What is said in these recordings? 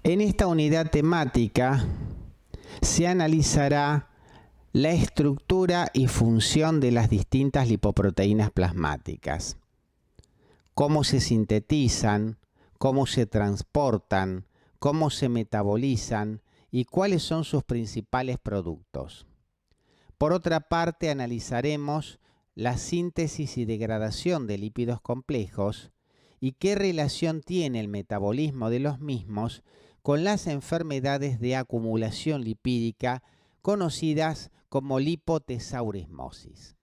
En esta unidad temática se analizará la estructura y función de las distintas lipoproteínas plasmáticas, cómo se sintetizan, cómo se transportan, cómo se metabolizan y cuáles son sus principales productos. Por otra parte, analizaremos la síntesis y degradación de lípidos complejos y qué relación tiene el metabolismo de los mismos con las enfermedades de acumulación lipídica conocidas como lipotesaurismosis.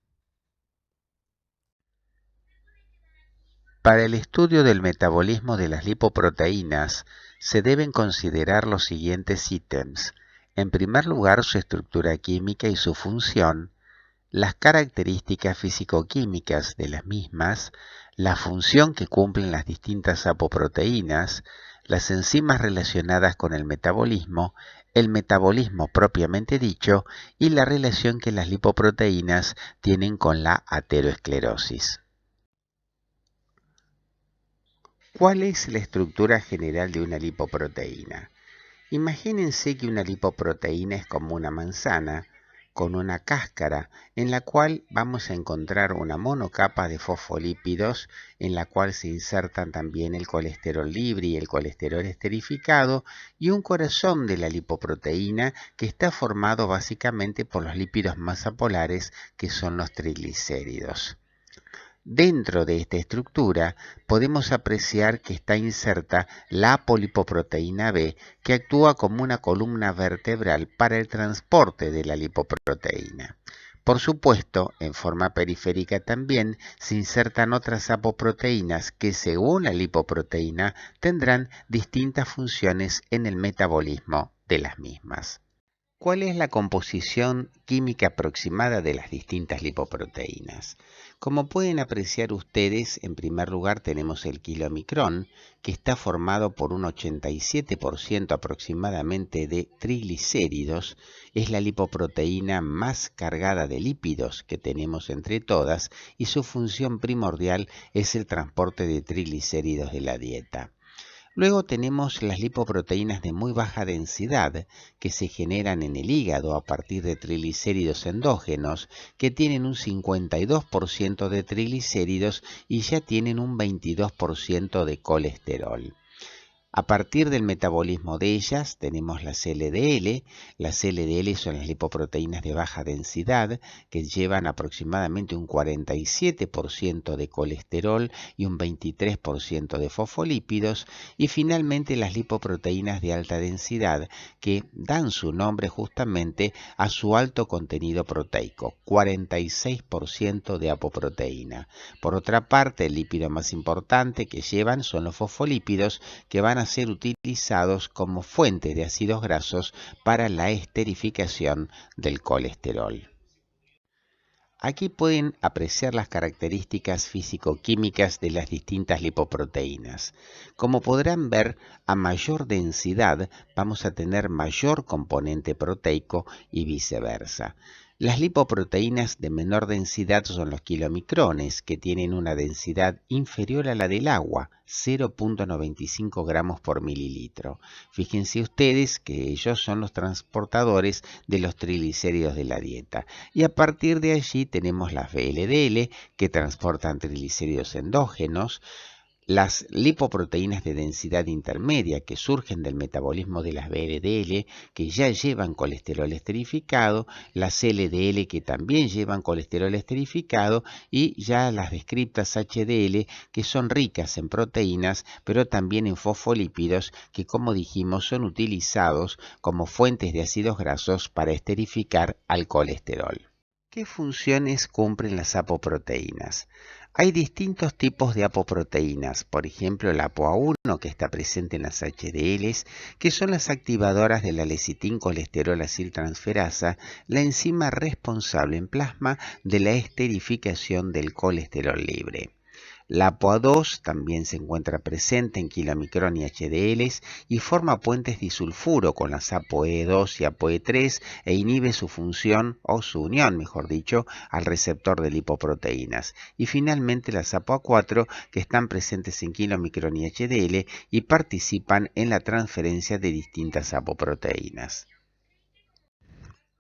Para el estudio del metabolismo de las lipoproteínas se deben considerar los siguientes ítems. En primer lugar, su estructura química y su función, las características físico-químicas de las mismas, la función que cumplen las distintas apoproteínas, las enzimas relacionadas con el metabolismo propiamente dicho y la relación que las lipoproteínas tienen con la ateroesclerosis. ¿Cuál es la estructura general de una lipoproteína? Imagínense que una lipoproteína es como una manzana con una cáscara en la cual vamos a encontrar una monocapa de fosfolípidos en la cual se insertan también el colesterol libre y el colesterol esterificado y un corazón de la lipoproteína que está formado básicamente por los lípidos más apolares que son los triglicéridos. Dentro de esta estructura podemos apreciar que está inserta la apolipoproteína B, que actúa como una columna vertebral para el transporte de la lipoproteína. Por supuesto, en forma periférica también se insertan otras apoproteínas que según la lipoproteína tendrán distintas funciones en el metabolismo de las mismas. ¿Cuál es la composición química aproximada de las distintas lipoproteínas? Como pueden apreciar ustedes, en primer lugar tenemos el kilomicrón, que está formado por un 87% aproximadamente de triglicéridos. Es la lipoproteína más cargada de lípidos que tenemos entre todas y su función primordial es el transporte de triglicéridos de la dieta. Luego tenemos las lipoproteínas de muy baja densidad que se generan en el hígado a partir de triglicéridos endógenos que tienen un 52% de triglicéridos y ya tienen un 22% de colesterol. A partir del metabolismo de ellas tenemos las LDL. Las LDL son las lipoproteínas de baja densidad que llevan aproximadamente un 47% de colesterol y un 23% de fosfolípidos. Y finalmente las lipoproteínas de alta densidad que dan su nombre justamente a su alto contenido proteico, 46% de apoproteína. Por otra parte, el lípido más importante que llevan son los fosfolípidos que van a ser utilizados como fuente de ácidos grasos para la esterificación del colesterol. Aquí pueden apreciar las características físico-químicas de las distintas lipoproteínas. Como podrán ver, a mayor densidad vamos a tener mayor componente proteico y viceversa. Las lipoproteínas de menor densidad son los kilomicrones, que tienen una densidad inferior a la del agua, 0.95 gramos por mililitro. Fíjense ustedes que ellos son los transportadores de los triglicéridos de la dieta. Y a partir de allí tenemos las VLDL, que transportan triglicéridos endógenos, las lipoproteínas de densidad intermedia que surgen del metabolismo de las VLDL que ya llevan colesterol esterificado, las LDL que también llevan colesterol esterificado y ya las descriptas HDL que son ricas en proteínas pero también en fosfolípidos que como dijimos son utilizados como fuentes de ácidos grasos para esterificar al colesterol. ¿Qué funciones cumplen las apoproteínas? Hay distintos tipos de apoproteínas, por ejemplo la ApoA1 que está presente en las HDLs, que son las activadoras de la lecitin-colesterol aciltransferasa, la enzima responsable en plasma de la esterificación del colesterol libre. La ApoA2 también se encuentra presente en kilomicrón y HDLs y forma puentes disulfuro con las ApoE2 y ApoE3 e inhibe su función, o su unión, mejor dicho, al receptor de lipoproteínas. Y finalmente las ApoA4 que están presentes en kilomicrón y HDL y participan en la transferencia de distintas apoproteínas.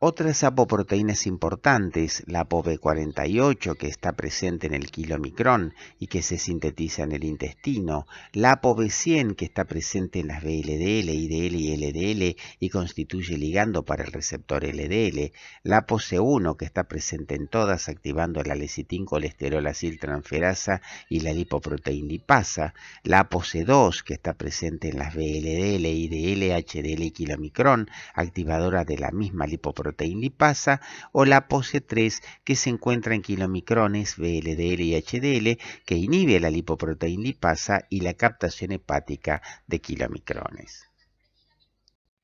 Otras apoproteínas importantes, la ApoB48 que está presente en el kilomicrón y que se sintetiza en el intestino, la ApoB100 que está presente en las VLDL, IDL y LDL y constituye ligando para el receptor LDL, la ApoC1 que está presente en todas activando la lecitincolesterol aciltransferasa y la lipoproteína lipasa, la ApoC2 que está presente en las VLDL, IDL, HDL y kilomicrón, activadora de la misma lipoproteína lipasa, o la ApoC3 que se encuentra en kilomicrones, VLDL y HDL, que inhibe la lipoproteína lipasa y la captación hepática de kilomicrones.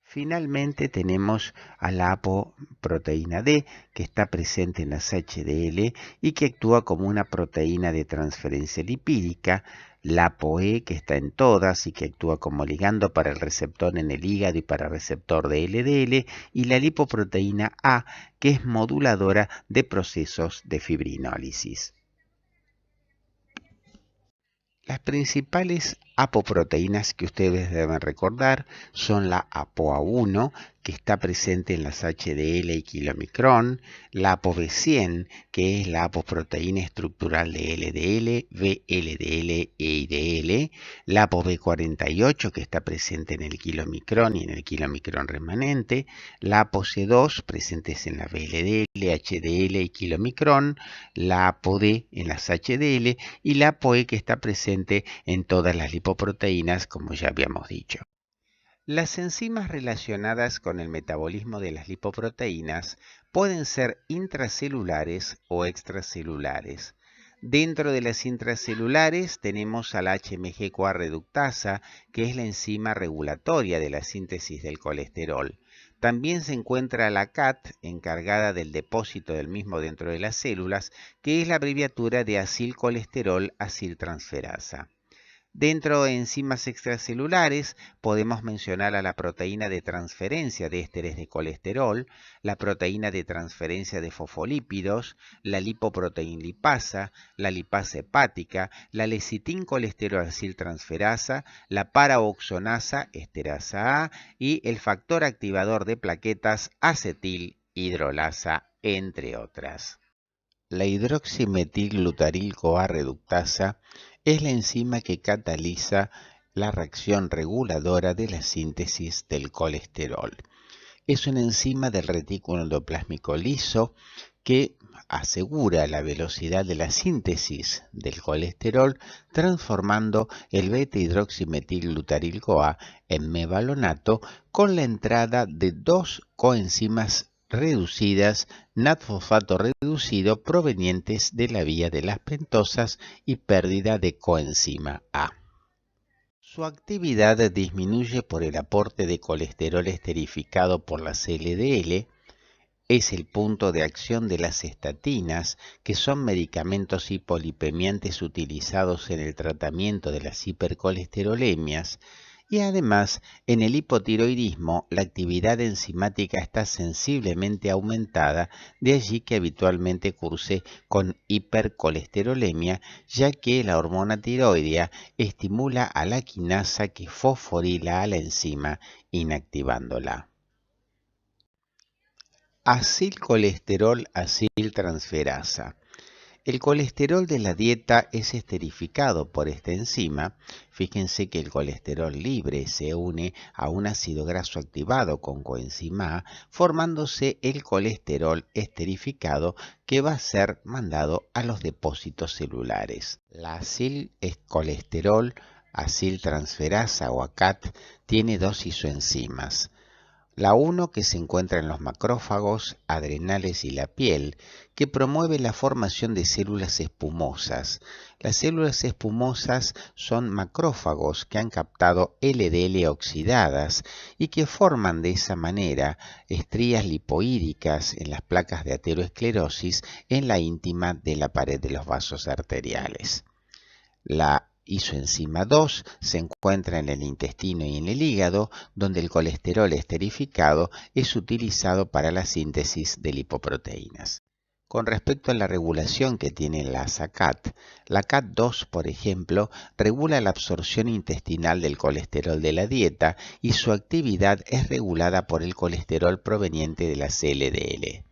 Finalmente tenemos a la apoproteína D, que está presente en las HDL y que actúa como una proteína de transferencia lipídica, la ApoE, que está en todas y que actúa como ligando para el receptor en el hígado y para el receptor de LDL, y la lipoproteína A, que es moduladora de procesos de fibrinólisis. Las principales apoproteínas que ustedes deben recordar son la ApoA1, que está presente en las HDL y kilomicrón, la ApoB100, que es la apoproteína estructural de LDL, VLDL e IDL, la ApoB48, que está presente en el kilomicrón y en el kilomicrón remanente, la ApoC2, presentes en la VLDL, HDL y kilomicrón, la ApoD en las HDL y la ApoE, que está presente en todas las lipoproteínas, como ya habíamos dicho. Las enzimas relacionadas con el metabolismo de las lipoproteínas pueden ser intracelulares o extracelulares. Dentro de las intracelulares tenemos a la HMG-CoA reductasa, que es la enzima regulatoria de la síntesis del colesterol. También se encuentra la CAT, encargada del depósito del mismo dentro de las células, que es la abreviatura de acilcolesterol aciltransferasa. Dentro de enzimas extracelulares podemos mencionar a la proteína de transferencia de ésteres de colesterol, la proteína de transferencia de fosfolípidos, la lipoproteína lipasa, la lipasa hepática, la lecitincolesterol aciltransferasa, la paraoxonasa esterasa A y el factor activador de plaquetas acetilhidrolasa, entre otras. La hidroximetilglutaryl-CoA reductasa es la enzima que cataliza la reacción reguladora de la síntesis del colesterol. Es una enzima del retículo endoplásmico liso que asegura la velocidad de la síntesis del colesterol transformando el beta-hidroximetilglutaryl-CoA en mevalonato con la entrada de dos coenzimas reducidas, NAT-fosfato reducido, provenientes de la vía de las pentosas y pérdida de coenzima A. Su actividad disminuye por el aporte de colesterol esterificado por las LDL, es el punto de acción de las estatinas, que son medicamentos hipolipemiantes utilizados en el tratamiento de las hipercolesterolemias, y además en el hipotiroidismo la actividad enzimática está sensiblemente aumentada, de allí que habitualmente curse con hipercolesterolemia, ya que la hormona tiroidea estimula a la quinasa que fosforila a la enzima, inactivándola. Acilcolesterol aciltransferasa. El colesterol de la dieta es esterificado por esta enzima. Fíjense que el colesterol libre se une a un ácido graso activado con coenzima A, formándose el colesterol esterificado que va a ser mandado a los depósitos celulares. La acilcolesterol aciltransferasa o ACAT tiene dos isoenzimas. La 1 que se encuentra en los macrófagos, adrenales y la piel, que promueve la formación de células espumosas. Las células espumosas son macrófagos que han captado LDL oxidadas y que forman de esa manera estrías lipoídicas en las placas de ateroesclerosis en la íntima de la pared de los vasos arteriales. La isoenzima 2 se encuentra en el intestino y en el hígado, donde el colesterol esterificado es utilizado para la síntesis de lipoproteínas. Con respecto a la regulación que tiene la ASACAT, la CAT2, por ejemplo, regula la absorción intestinal del colesterol de la dieta y su actividad es regulada por el colesterol proveniente de la LDL.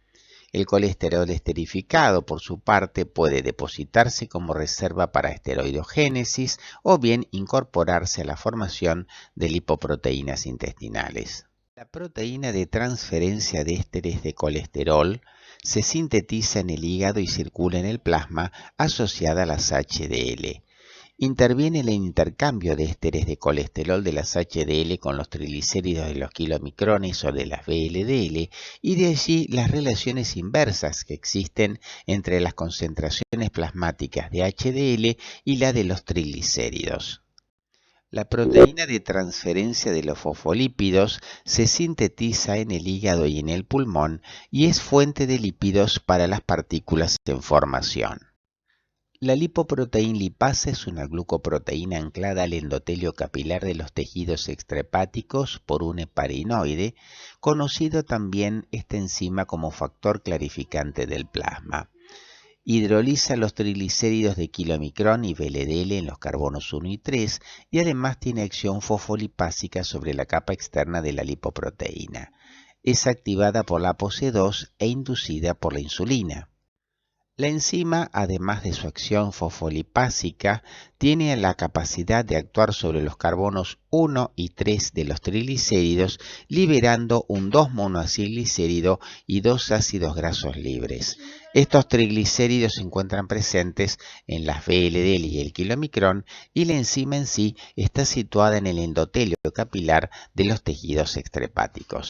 El colesterol esterificado, por su parte, puede depositarse como reserva para esteroidogénesis o bien incorporarse a la formación de lipoproteínas intestinales. La proteína de transferencia de ésteres de colesterol se sintetiza en el hígado y circula en el plasma asociada a las HDL. Interviene en el intercambio de ésteres de colesterol de las HDL con los triglicéridos de los kilomicrones o de las VLDL, y de allí las relaciones inversas que existen entre las concentraciones plasmáticas de HDL y la de los triglicéridos. La proteína de transferencia de los fosfolípidos se sintetiza en el hígado y en el pulmón y es fuente de lípidos para las partículas en formación. La lipoproteína lipasa es una glucoproteína anclada al endotelio capilar de los tejidos extrahepáticos por un heparinoide, conocido también esta enzima como factor clarificante del plasma. Hidroliza los triglicéridos de kilomicrón y VLDL en los carbonos 1 y 3 y además tiene acción fosfolipásica sobre la capa externa de la lipoproteína. Es activada por la ApoC2 e inducida por la insulina. La enzima, además de su acción fosfolipásica, tiene la capacidad de actuar sobre los carbonos 1 y 3 de los triglicéridos, liberando un 2-monoacilglicérido y 2 ácidos grasos libres. Estos triglicéridos se encuentran presentes en las VLDL y el kilomicrón, y la enzima en sí está situada en el endotelio capilar de los tejidos extrahepáticos.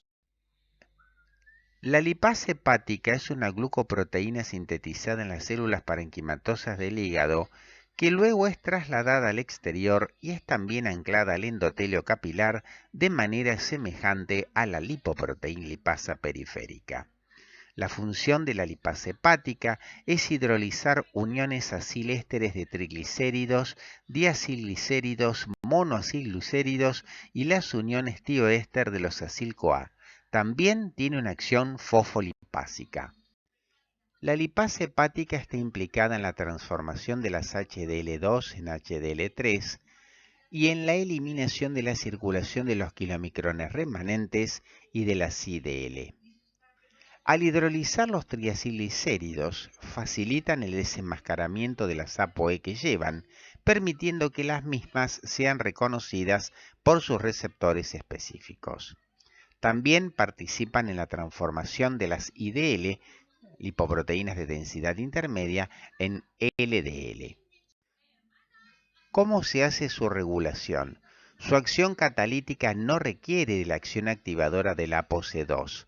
La lipasa hepática es una glucoproteína sintetizada en las células parenquimatosas del hígado que luego es trasladada al exterior y es también anclada al endotelio capilar de manera semejante a la lipoproteína lipasa periférica. La función de la lipasa hepática es hidrolizar uniones acil-ésteres de triglicéridos, diacilglicéridos, monoacilglicéridos y las uniones tioéster de los acil-CoA. También tiene una acción fosfolipásica. La lipasa hepática está implicada en la transformación de las HDL2 en HDL3 y en la eliminación de la circulación de los kilomicrones remanentes y de la IDL. Al hidrolizar los triacilglicéridos, facilitan el desenmascaramiento de las ApoE que llevan, permitiendo que las mismas sean reconocidas por sus receptores específicos. También participan en la transformación de las IDL, lipoproteínas de densidad intermedia, en LDL. ¿Cómo se hace su regulación? Su acción catalítica no requiere de la acción activadora de la ApoC2.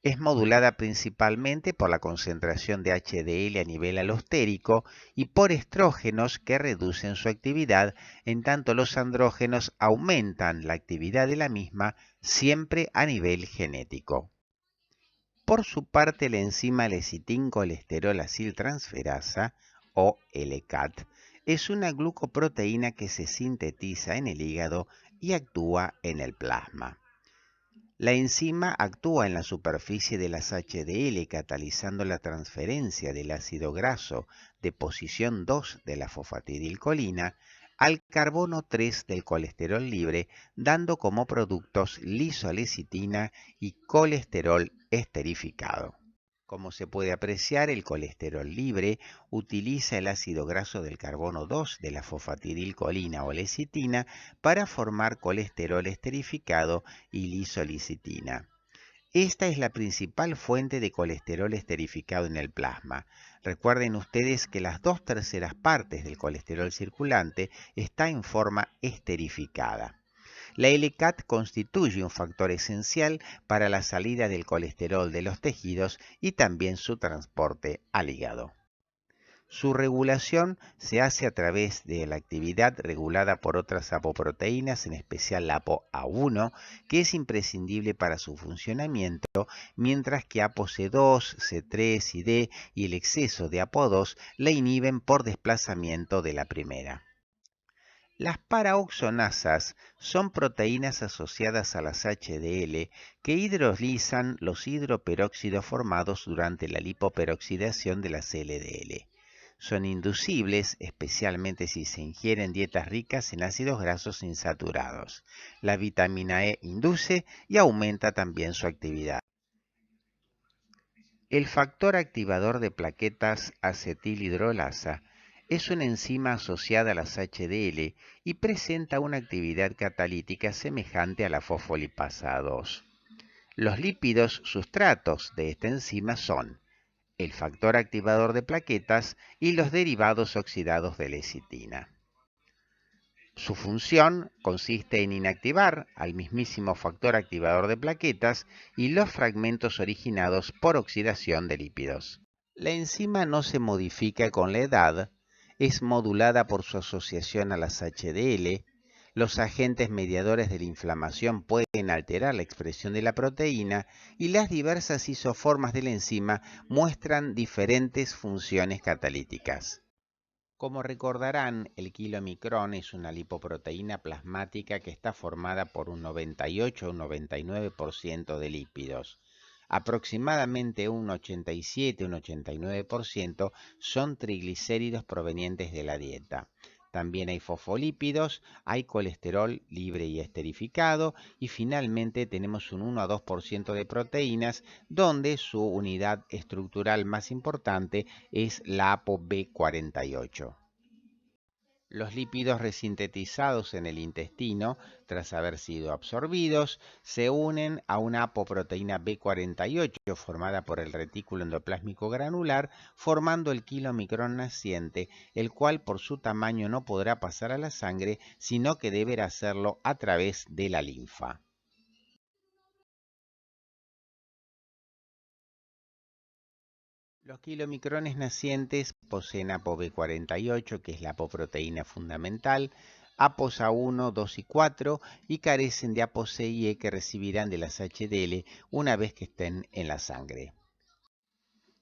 Es modulada principalmente por la concentración de HDL a nivel alostérico y por estrógenos que reducen su actividad, en tanto los andrógenos aumentan la actividad de la misma, siempre a nivel genético. Por su parte, la enzima lecitin-colesterol aciltransferasa, o LCAT, es una glucoproteína que se sintetiza en el hígado y actúa en el plasma. La enzima actúa en la superficie de las HDL, catalizando la transferencia del ácido graso de posición 2 de la fosfatidilcolina al carbono 3 del colesterol libre, dando como productos lisolecitina y colesterol esterificado. Como se puede apreciar, el colesterol libre utiliza el ácido graso del carbono 2 de la fosfatidilcolina o lecitina para formar colesterol esterificado y lisolicitina. Esta es la principal fuente de colesterol esterificado en el plasma. Recuerden ustedes que las 2/3 partes del colesterol circulante está en forma esterificada. La LCAT constituye un factor esencial para la salida del colesterol de los tejidos y también su transporte al hígado. Su regulación se hace a través de la actividad regulada por otras apoproteínas, en especial la ApoA1, que es imprescindible para su funcionamiento, mientras que ApoC2, C3 y D y el exceso de ApoA2 la inhiben por desplazamiento de la primera. Las paraoxonasas son proteínas asociadas a las HDL que hidrolizan los hidroperóxidos formados durante la lipoperoxidación de las LDL. Son inducibles, especialmente si se ingieren dietas ricas en ácidos grasos insaturados. La vitamina E induce y aumenta también su actividad. El factor activador de plaquetas acetilhidrolasa es una enzima asociada a las HDL y presenta una actividad catalítica semejante a la fosfolipasa 2. Los lípidos sustratos de esta enzima son el factor activador de plaquetas y los derivados oxidados de lecitina. Su función consiste en inactivar al mismísimo factor activador de plaquetas y los fragmentos originados por oxidación de lípidos. La enzima no se modifica con la edad, es modulada por su asociación a las HDL. Los agentes mediadores de la inflamación pueden alterar la expresión de la proteína y las diversas isoformas de la enzima muestran diferentes funciones catalíticas. Como recordarán, el kilomicrón es una lipoproteína plasmática que está formada por un 98 o 99% de lípidos. Aproximadamente un 87 o un 89% son triglicéridos provenientes de la dieta. También hay fosfolípidos, hay colesterol libre y esterificado y finalmente tenemos un 1 a 2% de proteínas donde su unidad estructural más importante es la ApoB48. Los lípidos resintetizados en el intestino, tras haber sido absorbidos, se unen a una apoproteína B48 formada por el retículo endoplásmico granular, formando el kilomicrón naciente, el cual por su tamaño no podrá pasar a la sangre, sino que deberá hacerlo a través de la linfa. Los kilomicrones nacientes poseen ApoB48, que es la apoproteína fundamental, ApoA1, 2 y 4, y carecen de ApoC y E que recibirán de las HDL una vez que estén en la sangre.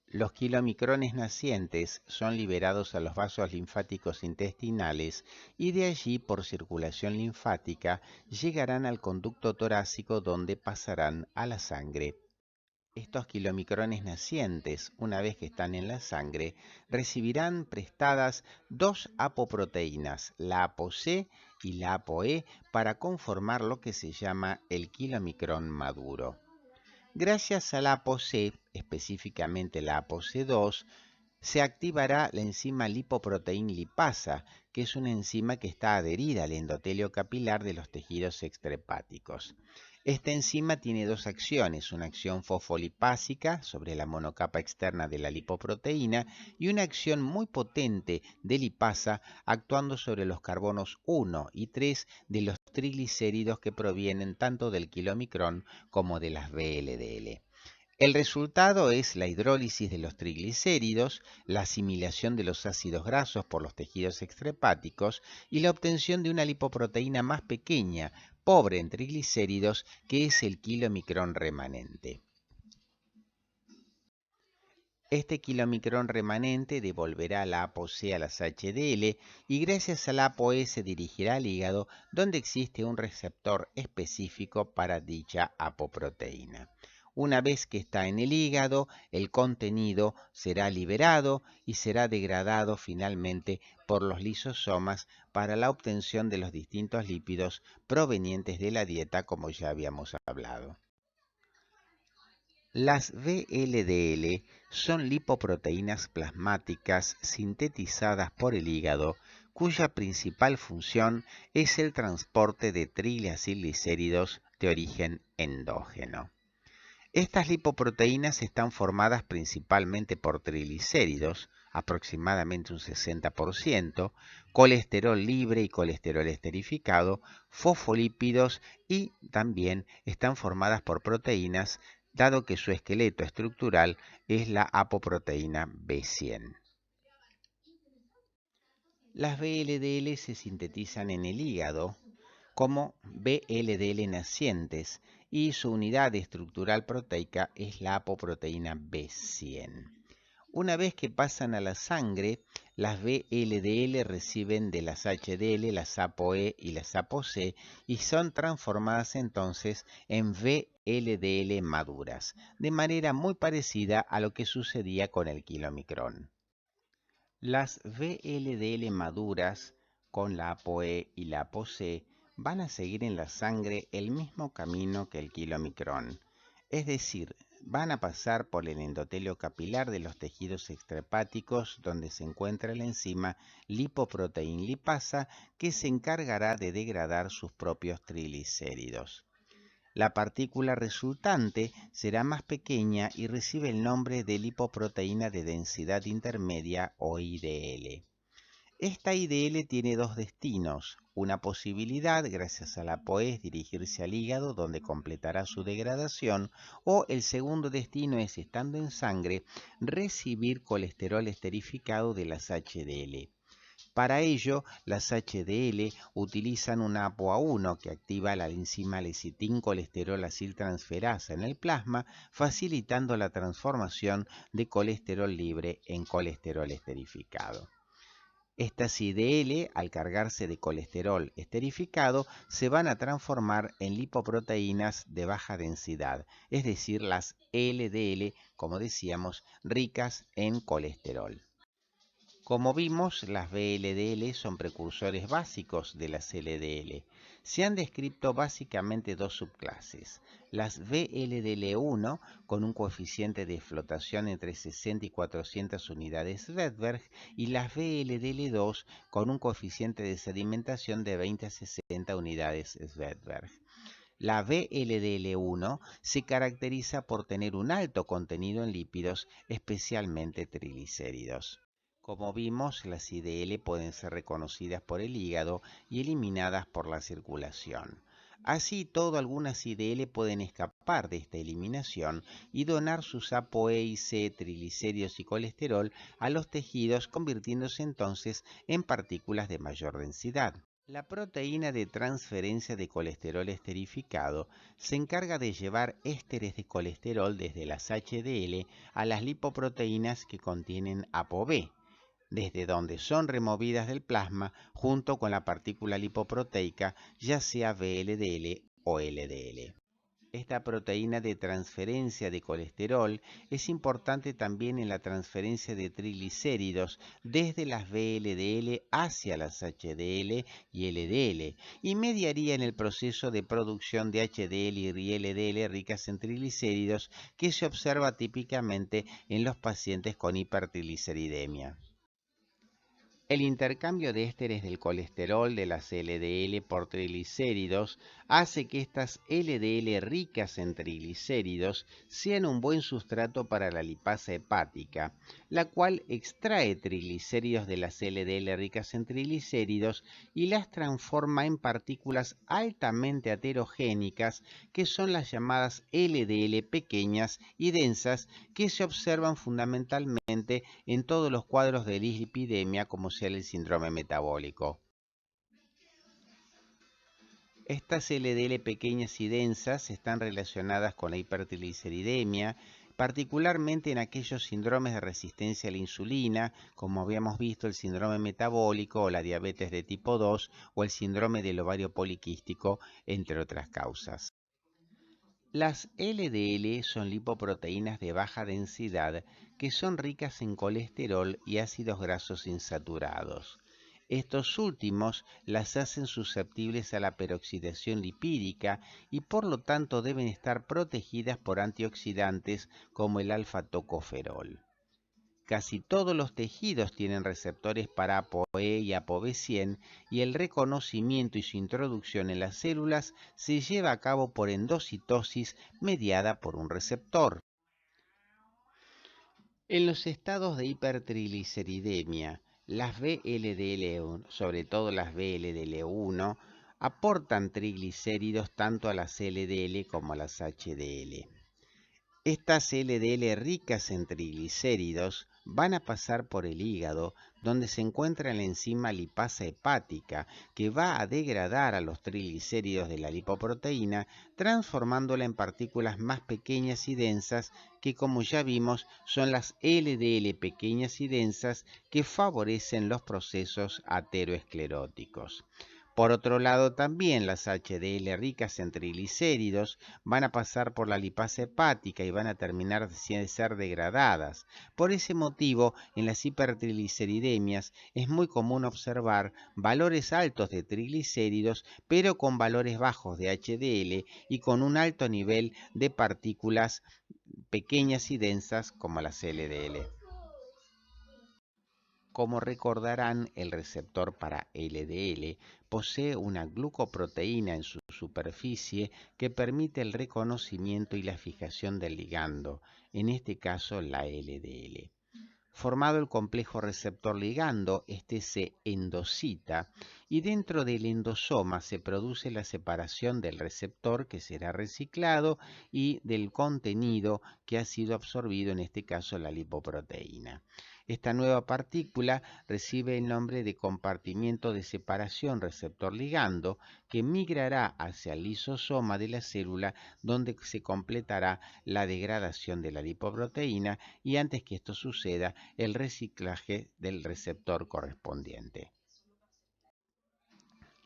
Los kilomicrones nacientes son liberados a los vasos linfáticos intestinales y de allí, por circulación linfática, llegarán al conducto torácico donde pasarán a la sangre. Estos kilomicrones nacientes, una vez que están en la sangre, recibirán prestadas dos apoproteínas, la ApoC y la ApoE, para conformar lo que se llama el kilomicrón maduro. Gracias a la ApoC, específicamente la ApoC2, se activará la enzima lipoproteína lipasa, que es una enzima que está adherida al endotelio capilar de los tejidos extrahepáticos. Esta enzima tiene dos acciones, una acción fosfolipásica sobre la monocapa externa de la lipoproteína y una acción muy potente de lipasa actuando sobre los carbonos 1 y 3 de los triglicéridos que provienen tanto del kilomicrón como de las VLDL. El resultado es la hidrólisis de los triglicéridos, la asimilación de los ácidos grasos por los tejidos extrahepáticos y la obtención de una lipoproteína más pequeña, pobre en triglicéridos, que es el kilomicrón remanente. Este kilomicrón remanente devolverá la ApoC a las HDL y gracias a la ApoE se dirigirá al hígado, donde existe un receptor específico para dicha apoproteína. Una vez que está en el hígado, el contenido será liberado y será degradado finalmente por los lisosomas para la obtención de los distintos lípidos provenientes de la dieta, como ya habíamos hablado. Las VLDL son lipoproteínas plasmáticas sintetizadas por el hígado, cuya principal función es el transporte de triglicéridos de origen endógeno. Estas lipoproteínas están formadas principalmente por triglicéridos, aproximadamente un 60%, colesterol libre y colesterol esterificado, fosfolípidos y también están formadas por proteínas, dado que su esqueleto estructural es la apoproteína B100. Las VLDL se sintetizan en el hígado como VLDL nacientes y su unidad estructural proteica es la apoproteína B100. Una vez que pasan a la sangre, las VLDL reciben de las HDL, las ApoE y las ApoC y son transformadas entonces en VLDL maduras, de manera muy parecida a lo que sucedía con el kilomicrón. Las VLDL maduras con la ApoE y la ApoC van a seguir en la sangre el mismo camino que el kilomicrón, es decir, van a pasar por el endotelio capilar de los tejidos extrahepáticos donde se encuentra la enzima lipoproteína lipasa que se encargará de degradar sus propios triglicéridos. La partícula resultante será más pequeña y recibe el nombre de lipoproteína de densidad intermedia o IDL. Esta IDL tiene dos destinos. Una posibilidad, gracias a la ApoE, es dirigirse al hígado, donde completará su degradación, o el segundo destino es, estando en sangre, recibir colesterol esterificado de las HDL. Para ello, las HDL utilizan una ApoA1 que activa la enzima lecitin-colesterol aciltransferasa en el plasma, facilitando la transformación de colesterol libre en colesterol esterificado. Estas IDL, al cargarse de colesterol esterificado, se van a transformar en lipoproteínas de baja densidad, es decir, las LDL, como decíamos, ricas en colesterol. Como vimos, las VLDL son precursores básicos de las LDL. Se han descrito básicamente dos subclases. Las VLDL1 con un coeficiente de flotación entre 60 y 400 unidades Rydberg y las VLDL2 con un coeficiente de sedimentación de 20 a 60 unidades Rydberg. La VLDL1 se caracteriza por tener un alto contenido en lípidos, especialmente triglicéridos. Como vimos, las IDL pueden ser reconocidas por el hígado y eliminadas por la circulación. Así todo, algunas IDL pueden escapar de esta eliminación y donar sus ApoE y C, triglicéridos y colesterol a los tejidos, convirtiéndose entonces en partículas de mayor densidad. La proteína de transferencia de colesterol esterificado se encarga de llevar ésteres de colesterol desde las HDL a las lipoproteínas que contienen ApoB, desde donde son removidas del plasma junto con la partícula lipoproteica, ya sea VLDL o LDL. Esta proteína de transferencia de colesterol es importante también en la transferencia de triglicéridos desde las VLDL hacia las HDL y LDL y mediaría en el proceso de producción de HDL y LDL ricas en triglicéridos que se observa típicamente en los pacientes con hipertrigliceridemia. El intercambio de ésteres del colesterol de las LDL por triglicéridos hace que estas LDL ricas en triglicéridos sean un buen sustrato para la lipasa hepática, la cual extrae triglicéridos de las LDL ricas en triglicéridos y las transforma en partículas altamente heterogénicas, que son las llamadas LDL pequeñas y densas, que se observan fundamentalmente en todos los cuadros de dislipidemia, como sea el síndrome metabólico. Estas LDL pequeñas y densas están relacionadas con la hipertrigliceridemia, particularmente en aquellos síndromes de resistencia a la insulina, como habíamos visto el síndrome metabólico o la diabetes de tipo 2 o el síndrome del ovario poliquístico, entre otras causas. Las LDL son lipoproteínas de baja densidad que son ricas en colesterol y ácidos grasos insaturados. Estos últimos las hacen susceptibles a la peroxidación lipídica y por lo tanto deben estar protegidas por antioxidantes como el alfa-tocoferol. Casi todos los tejidos tienen receptores para ApoE y ApoB100 y el reconocimiento y su introducción en las células se lleva a cabo por endocitosis mediada por un receptor. En los estados de hipertrigliceridemia, las VLDL1, sobre todo las VLDL1, aportan triglicéridos tanto a las LDL como a las HDL. Estas LDL ricas en triglicéridos van a pasar por el hígado, donde se encuentra la enzima lipasa hepática, que va a degradar a los triglicéridos de la lipoproteína, transformándola en partículas más pequeñas y densas, que como ya vimos son las LDL pequeñas y densas que favorecen los procesos ateroescleróticos. Por otro lado, también las HDL ricas en triglicéridos van a pasar por la lipasa hepática y van a terminar de ser degradadas. Por ese motivo, en las hipertrigliceridemias es muy común observar valores altos de triglicéridos, pero con valores bajos de HDL y con un alto nivel de partículas pequeñas y densas como las LDL. Como recordarán, el receptor para LDL posee una glucoproteína en su superficie que permite el reconocimiento y la fijación del ligando, en este caso la LDL. Formado el complejo receptor-ligando, este se endocita y dentro del endosoma se produce la separación del receptor, que será reciclado, y del contenido que ha sido absorbido, en este caso la lipoproteína. Esta nueva partícula recibe el nombre de compartimiento de separación receptor-ligando, que migrará hacia el lisosoma de la célula, donde se completará la degradación de la lipoproteína y, antes que esto suceda, el reciclaje del receptor correspondiente.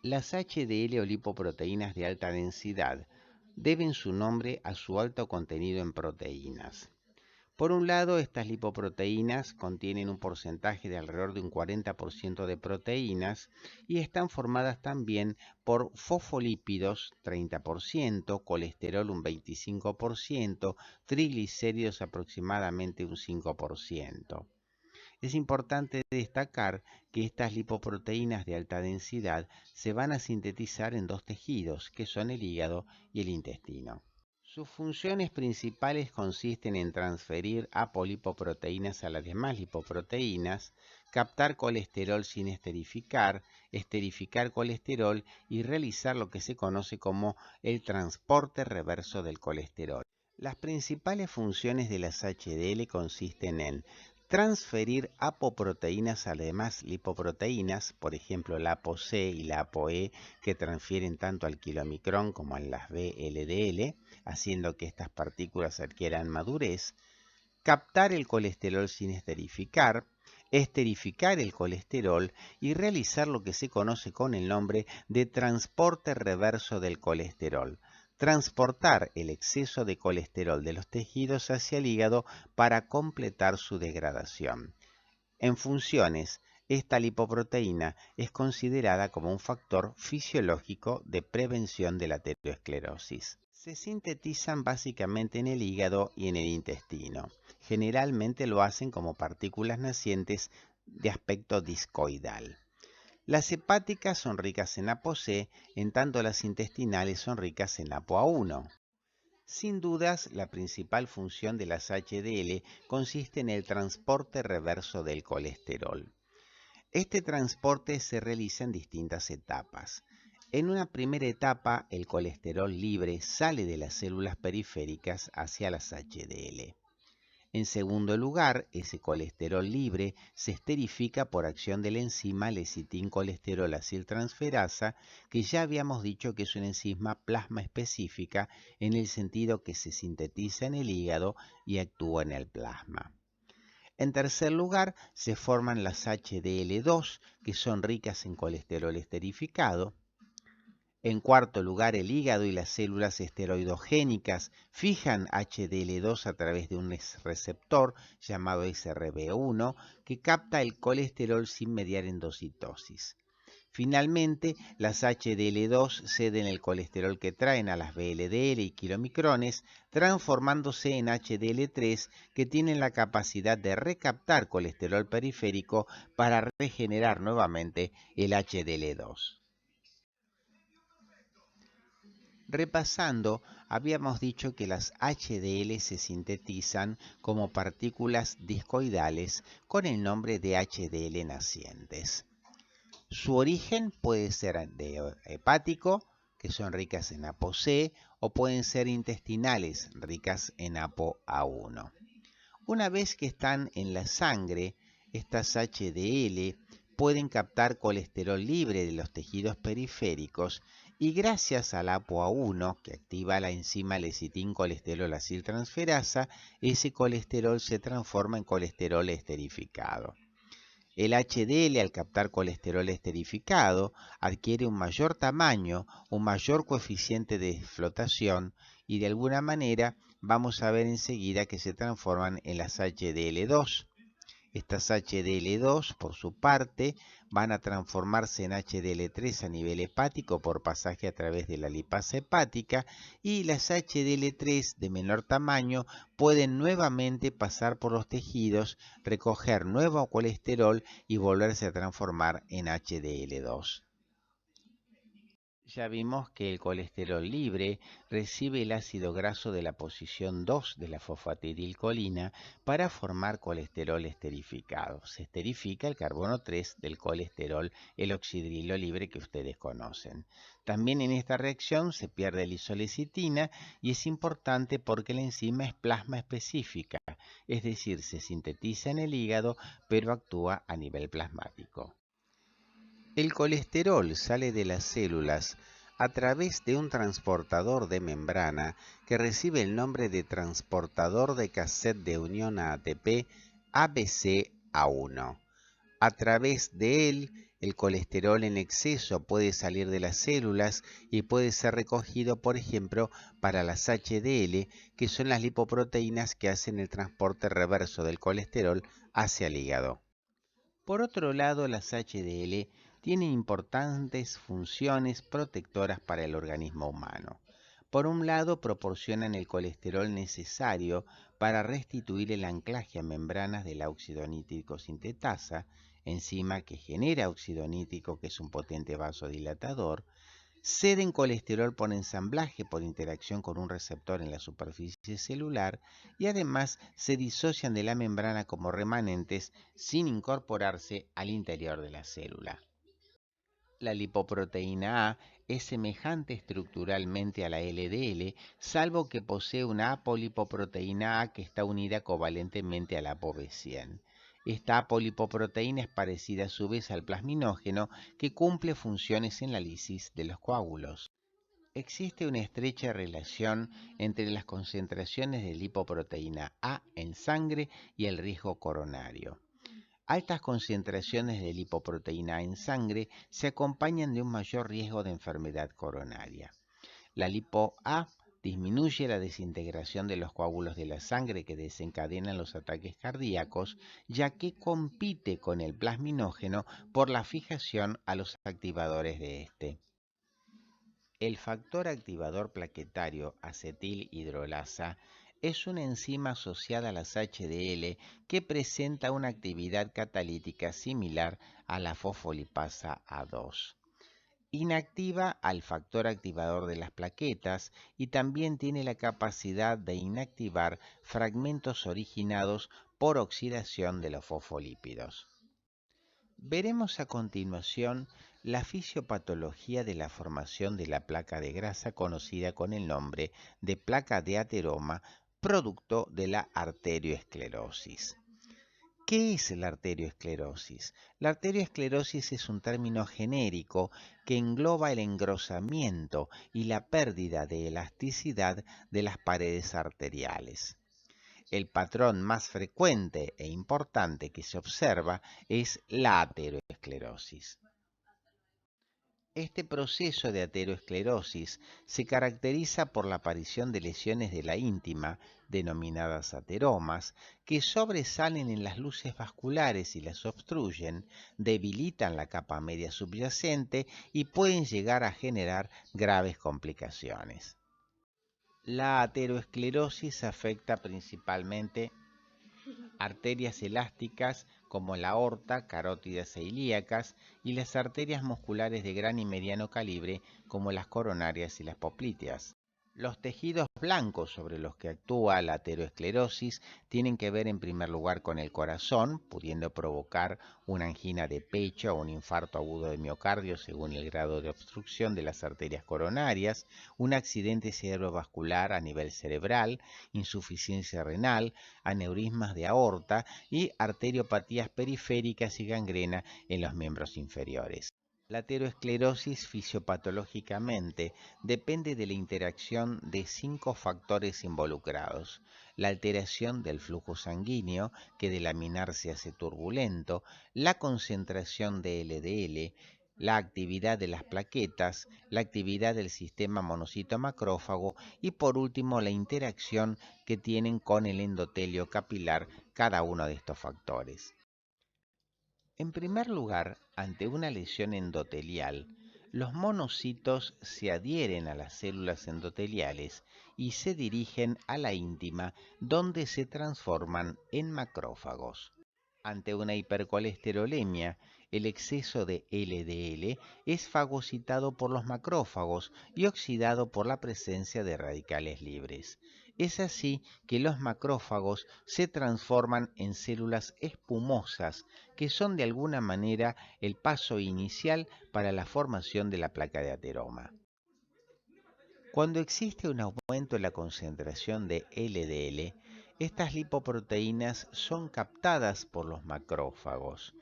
Las HDL o lipoproteínas de alta densidad deben su nombre a su alto contenido en proteínas. Por un lado, estas lipoproteínas contienen un porcentaje de alrededor de un 40% de proteínas y están formadas también por fosfolípidos 30%, colesterol un 25%, triglicéridos aproximadamente un 5%. Es importante destacar que estas lipoproteínas de alta densidad se van a sintetizar en dos tejidos, que son el hígado y el intestino. Sus funciones principales consisten en transferir apolipoproteínas a las demás lipoproteínas, captar colesterol sin esterificar, esterificar colesterol y realizar lo que se conoce como el transporte reverso del colesterol. Las principales funciones de las HDL consisten en transferir apoproteínas a las demás lipoproteínas, por ejemplo la ApoC y la ApoE, que transfieren tanto al kilomicrón como a las VLDL, haciendo que estas partículas adquieran madurez, captar el colesterol sin esterificar, esterificar el colesterol y realizar lo que se conoce con el nombre de transporte reverso del colesterol. Transportar el exceso de colesterol de los tejidos hacia el hígado para completar su degradación. En funciones, esta lipoproteína es considerada como un factor fisiológico de prevención de la aterosclerosis. Se sintetizan básicamente en el hígado y en el intestino. Generalmente lo hacen como partículas nacientes de aspecto discoidal. Las hepáticas son ricas en ApoC, en tanto las intestinales son ricas en ApoA1. Sin dudas, la principal función de las HDL consiste en el transporte reverso del colesterol. Este transporte se realiza en distintas etapas. En una primera etapa, el colesterol libre sale de las células periféricas hacia las HDL. En segundo lugar, ese colesterol libre se esterifica por acción de la enzima lecitincolesterol aciltransferasa, que ya habíamos dicho que es una enzima plasma específica en el sentido que se sintetiza en el hígado y actúa en el plasma. En tercer lugar, se forman las HDL2, que son ricas en colesterol esterificado. En cuarto lugar, el hígado y las células esteroidogénicas fijan HDL2 a través de un receptor llamado SRB1 que capta el colesterol sin mediar endocitosis. Finalmente, las HDL2 ceden el colesterol que traen a las VLDL y kilomicrones, transformándose en HDL3 que tienen la capacidad de recaptar colesterol periférico para regenerar nuevamente el HDL2. Repasando, habíamos dicho que las HDL se sintetizan como partículas discoidales con el nombre de HDL nacientes. Su origen puede ser de hepático, que son ricas en ApoC, o pueden ser intestinales, ricas en ApoA1. Una vez que están en la sangre, estas HDL pueden captar colesterol libre de los tejidos periféricos y gracias al ApoA1, que activa la enzima lecitin-colesterol aciltransferasa, ese colesterol se transforma en colesterol esterificado. El HDL, al captar colesterol esterificado, adquiere un mayor tamaño, un mayor coeficiente de flotación y de alguna manera vamos a ver enseguida que se transforman en las HDL2. Estas HDL2, por su parte, van a transformarse en HDL3 a nivel hepático por pasaje a través de la lipasa hepática y las HDL3 de menor tamaño pueden nuevamente pasar por los tejidos, recoger nuevo colesterol y volverse a transformar en HDL2. Ya vimos que el colesterol libre recibe el ácido graso de la posición 2 de la fosfatidilcolina para formar colesterol esterificado. Se esterifica el carbono 3 del colesterol, el oxidrilo libre que ustedes conocen. También en esta reacción se pierde la isolecitina y es importante porque la enzima es plasma específica, es decir, se sintetiza en el hígado pero actúa a nivel plasmático. El colesterol sale de las células a través de un transportador de membrana que recibe el nombre de transportador de cassette de unión a ATP ABCA1. A través de él, el colesterol en exceso puede salir de las células y puede ser recogido, por ejemplo, para las HDL, que son las lipoproteínas que hacen el transporte reverso del colesterol hacia el hígado. Por otro lado, las HDL tienen importantes funciones protectoras para el organismo humano. Por un lado, proporcionan el colesterol necesario para restituir el anclaje a membranas de la óxido nítrico sintetasa, enzima que genera óxido nítrico, que es un potente vasodilatador. Ceden colesterol por ensamblaje por interacción con un receptor en la superficie celular y además se disocian de la membrana como remanentes sin incorporarse al interior de la célula. La lipoproteína A es semejante estructuralmente a la LDL, salvo que posee una apolipoproteína A que está unida covalentemente a la ApoB100. Esta apolipoproteína es parecida a su vez al plasminógeno, que cumple funciones en la lisis de los coágulos. Existe una estrecha relación entre las concentraciones de lipoproteína A en sangre y el riesgo coronario. Altas concentraciones de lipoproteína A en sangre se acompañan de un mayor riesgo de enfermedad coronaria. La lipo-A disminuye la desintegración de los coágulos de la sangre que desencadenan los ataques cardíacos, ya que compite con el plasminógeno por la fijación a los activadores de este. El factor activador plaquetario acetilhidrolasa es una enzima asociada a las HDL que presenta una actividad catalítica similar a la fosfolipasa A2. Inactiva al factor activador de las plaquetas y también tiene la capacidad de inactivar fragmentos originados por oxidación de los fosfolípidos. Veremos a continuación la fisiopatología de la formación de la placa de grasa conocida con el nombre de placa de ateroma, producto de la arterioesclerosis. ¿Qué es la arterioesclerosis? La arterioesclerosis es un término genérico que engloba el engrosamiento y la pérdida de elasticidad de las paredes arteriales. El patrón más frecuente e importante que se observa es la ateroesclerosis. Este proceso de ateroesclerosis se caracteriza por la aparición de lesiones de la íntima, denominadas ateromas, que sobresalen en las luces vasculares y las obstruyen, debilitan la capa media subyacente y pueden llegar a generar graves complicaciones. La ateroesclerosis afecta principalmente arterias elásticas como la aorta, carótidas e ilíacas, y las arterias musculares de gran y mediano calibre como las coronarias y las popliteas. Los tejidos blancos sobre los que actúa la ateroesclerosis tienen que ver en primer lugar con el corazón, pudiendo provocar una angina de pecho o un infarto agudo de miocardio según el grado de obstrucción de las arterias coronarias, un accidente cerebrovascular a nivel cerebral, insuficiencia renal, aneurismas de aorta y arteriopatías periféricas y gangrena en los miembros inferiores. La ateroesclerosis fisiopatológicamente depende de la interacción de 5 factores involucrados: la alteración del flujo sanguíneo, que de laminar se hace turbulento, la concentración de LDL, la actividad de las plaquetas, la actividad del sistema monocito macrófago y por último la interacción que tienen con el endotelio capilar cada uno de estos factores. En primer lugar, ante una lesión endotelial, los monocitos se adhieren a las células endoteliales y se dirigen a la íntima, donde se transforman en macrófagos. Ante una hipercolesterolemia, el exceso de LDL es fagocitado por los macrófagos y oxidado por la presencia de radicales libres. Es así que los macrófagos se transforman en células espumosas, que son de alguna manera el paso inicial para la formación de la placa de ateroma. Cuando existe un aumento en la concentración de LDL, estas lipoproteínas son captadas por los macrófagos.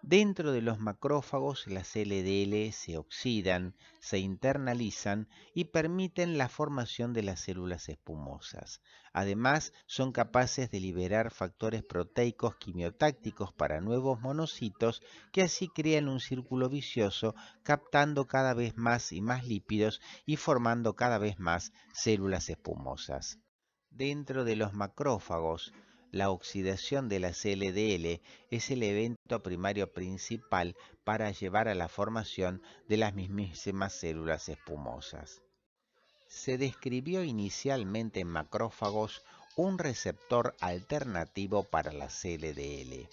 Dentro de los macrófagos, las LDL se oxidan, se internalizan y permiten la formación de las células espumosas. Además, son capaces de liberar factores proteicos quimiotácticos para nuevos monocitos que así crean un círculo vicioso, captando cada vez más y más lípidos y formando cada vez más células espumosas. Dentro de los macrófagos, la oxidación de las LDL es el evento primario principal para llevar a la formación de las mismísimas células espumosas. Se describió inicialmente en macrófagos un receptor alternativo para las LDL.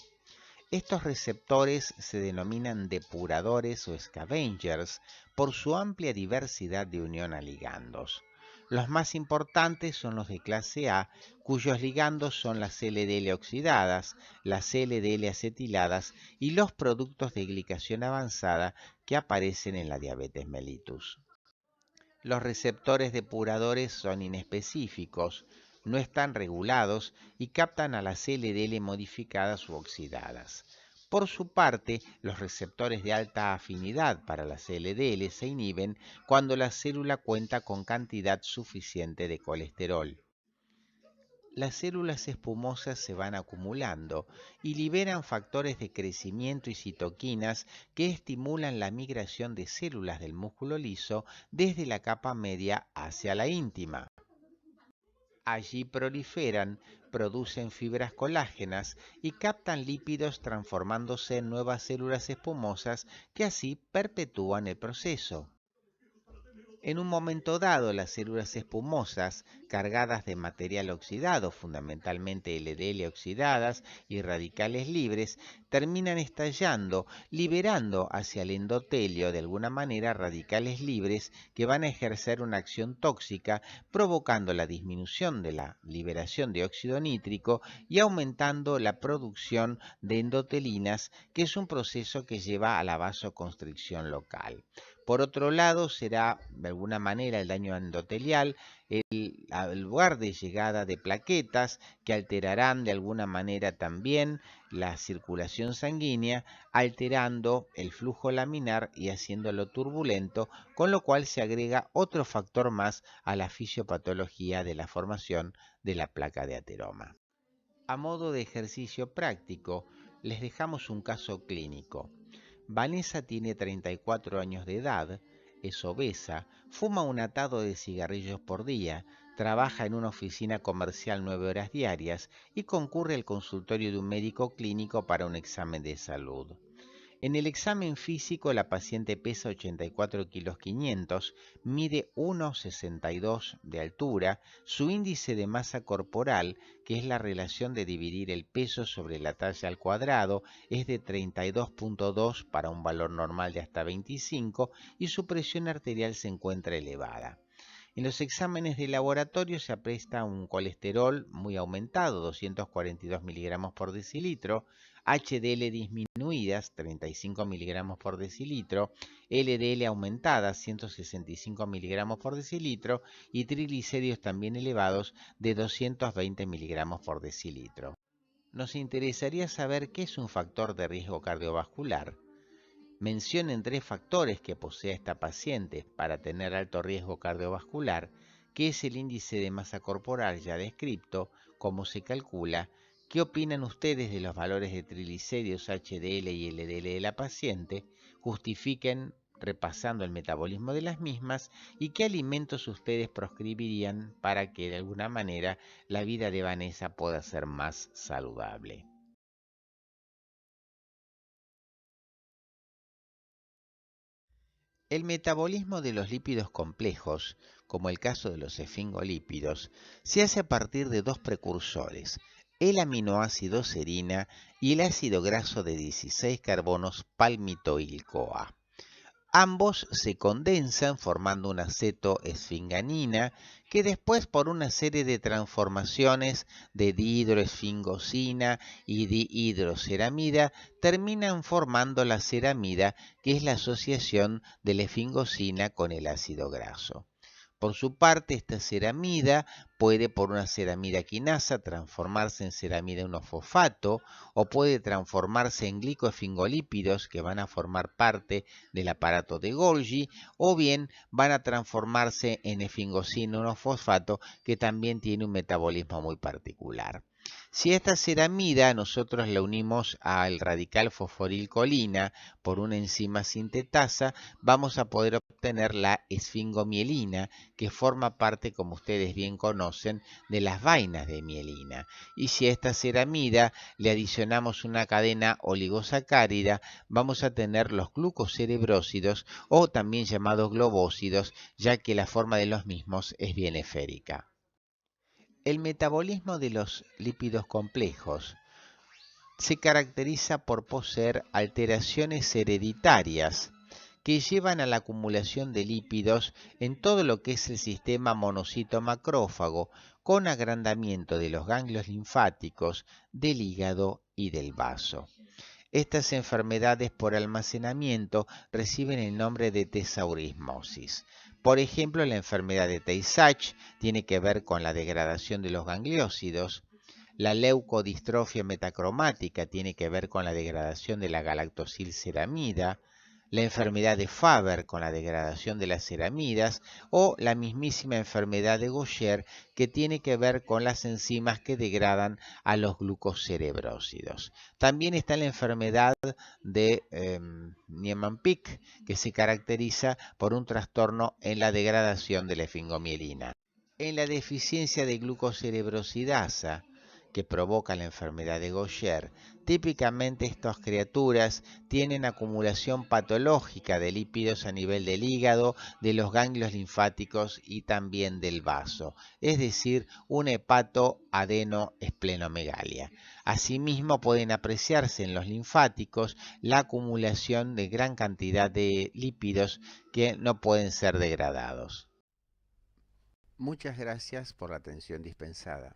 Estos receptores se denominan depuradores o scavengers por su amplia diversidad de unión a ligandos. Los más importantes son los de clase A, cuyos ligandos son las LDL oxidadas, las LDL acetiladas y los productos de glicación avanzada que aparecen en la diabetes mellitus. Los receptores depuradores son inespecíficos, no están regulados y captan a las LDL modificadas u oxidadas. Por su parte, los receptores de alta afinidad para las LDL se inhiben cuando la célula cuenta con cantidad suficiente de colesterol. Las células espumosas se van acumulando y liberan factores de crecimiento y citoquinas que estimulan la migración de células del músculo liso desde la capa media hacia la íntima. Allí proliferan, producen fibras colágenas y captan lípidos transformándose en nuevas células espumosas que así perpetúan el proceso. En un momento dado, las células espumosas, cargadas de material oxidado, fundamentalmente LDL oxidadas y radicales libres, terminan estallando, liberando hacia el endotelio de alguna manera radicales libres que van a ejercer una acción tóxica, provocando la disminución de la liberación de óxido nítrico y aumentando la producción de endotelinas, que es un proceso que lleva a la vasoconstricción local. Por otro lado, será de alguna manera el daño endotelial el lugar de llegada de plaquetas que alterarán de alguna manera también la circulación sanguínea, alterando el flujo laminar y haciéndolo turbulento, con lo cual se agrega otro factor más a la fisiopatología de la formación de la placa de ateroma. A modo de ejercicio práctico, les dejamos un caso clínico. Vanessa tiene 34 años de edad, es obesa, fuma un atado de cigarrillos por día, trabaja en una oficina comercial 9 horas diarias y concurre al consultorio de un médico clínico para un examen de salud. En el examen físico la paciente pesa 84 kilos 500, mide 1,62 de altura, su índice de masa corporal, que es la relación de dividir el peso sobre la talla al cuadrado, es de 32,2 para un valor normal de hasta 25 y su presión arterial se encuentra elevada. En los exámenes de laboratorio se apresta un colesterol muy aumentado, 242 miligramos por decilitro, HDL disminuidas, 35 miligramos por decilitro, LDL aumentada, 165 miligramos por decilitro, y triglicéridos también elevados de 220 miligramos por decilitro. Nos interesaría saber qué es un factor de riesgo cardiovascular. Mencionen 3 factores que posea esta paciente para tener alto riesgo cardiovascular, qué es el índice de masa corporal ya descrito, cómo se calcula, qué opinan ustedes de los valores de triglicéridos, HDL y LDL de la paciente, justifiquen repasando el metabolismo de las mismas y qué alimentos ustedes proscribirían para que de alguna manera la vida de Vanessa pueda ser más saludable. El metabolismo de los lípidos complejos, como el caso de los esfingolípidos, se hace a partir de 2 precursores, el aminoácido serina y el ácido graso de 16 carbonos palmitoil-CoA. Ambos se condensan formando una cetoesfinganina que después por una serie de transformaciones de dihidroesfingosina y dihidroceramida terminan formando la ceramida, que es la asociación de la esfingosina con el ácido graso. Por su parte, esta ceramida puede por una ceramida quinasa transformarse en ceramida 1-fosfato o puede transformarse en glicoesfingolípidos que van a formar parte del aparato de Golgi o bien van a transformarse en esfingosina 1-fosfato que también tiene un metabolismo muy particular. Si esta ceramida nosotros la unimos al radical fosforilcolina por una enzima sintetasa, vamos a poder obtener la esfingomielina, que forma parte, como ustedes bien conocen, de las vainas de mielina. Y si a esta ceramida le adicionamos una cadena oligosacárida, vamos a tener los glucocerebrósidos o también llamados globósidos, ya que la forma de los mismos es bien esférica. El metabolismo de los lípidos complejos se caracteriza por poseer alteraciones hereditarias que llevan a la acumulación de lípidos en todo lo que es el sistema monocito-macrófago, con agrandamiento de los ganglios linfáticos, del hígado y del vaso. Estas enfermedades por almacenamiento reciben el nombre de tesaurismosis. Por ejemplo, la enfermedad de Tay-Sachs tiene que ver con la degradación de los gangliósidos. La leucodistrofia metacromática tiene que ver con la degradación de la galactosilceramida. La enfermedad de Faber con la degradación de las ceramidas o la mismísima enfermedad de Gaucher que tiene que ver con las enzimas que degradan a los glucocerebrósidos. También está la enfermedad de Niemann-Pick que se caracteriza por un trastorno en la degradación de la esfingomielina. En la deficiencia de glucocerebrosidasa que provoca la enfermedad de Gaucher, típicamente estas criaturas tienen acumulación patológica de lípidos a nivel del hígado, de los ganglios linfáticos y también del vaso, es decir, una hepatoadenoesplenomegalia. Asimismo, pueden apreciarse en los linfáticos la acumulación de gran cantidad de lípidos que no pueden ser degradados. Muchas gracias por la atención dispensada.